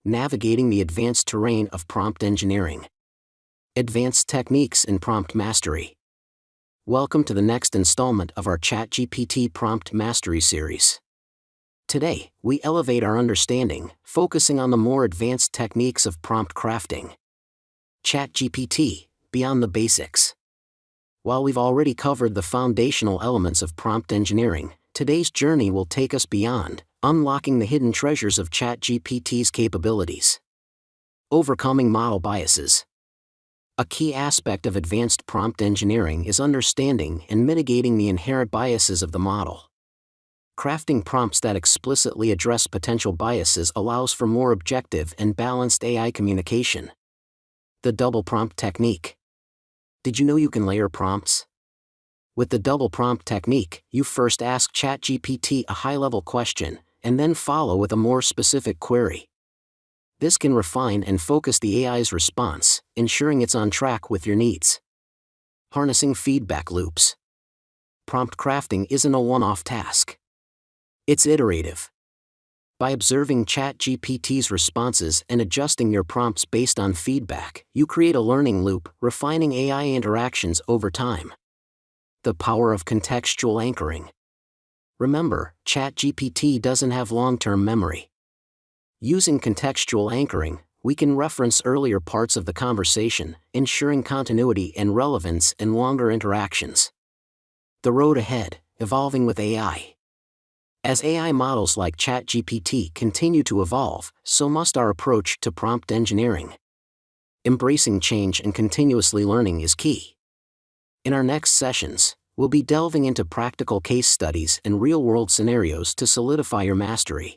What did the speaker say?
Navigating the Advanced Terrain of Prompt Engineering. Advanced Techniques in Prompt Mastery. Welcome to the next installment of our ChatGPT Prompt Mastery series. Today, we elevate our understanding, focusing on the more advanced techniques of prompt crafting. ChatGPT, Beyond the Basics. While we've already covered the foundational elements of prompt engineering, today's journey will take us beyond, unlocking the hidden treasures of ChatGPT's capabilities. Overcoming model biases. A key aspect of advanced prompt engineering is understanding and mitigating the inherent biases of the model. Crafting prompts that explicitly address potential biases allows for more objective and balanced AI communication. The double prompt technique. Did you know you can layer prompts? With the double prompt technique, you first ask ChatGPT a high-level question, and then follow with a more specific query. This can refine and focus the AI's response, ensuring it's on track with your needs. Harnessing feedback loops. Prompt crafting isn't a one-off task. It's iterative. By observing ChatGPT's responses and adjusting your prompts based on feedback, you create a learning loop, refining AI interactions over time. The power of contextual anchoring. Remember, ChatGPT doesn't have long-term memory. Using contextual anchoring, we can reference earlier parts of the conversation, ensuring continuity and relevance in longer interactions. The road ahead, evolving with AI. As AI models like ChatGPT continue to evolve, so must our approach to prompt engineering. Embracing change and continuously learning is key. In our next sessions, we'll be delving into practical case studies and real-world scenarios to solidify your mastery.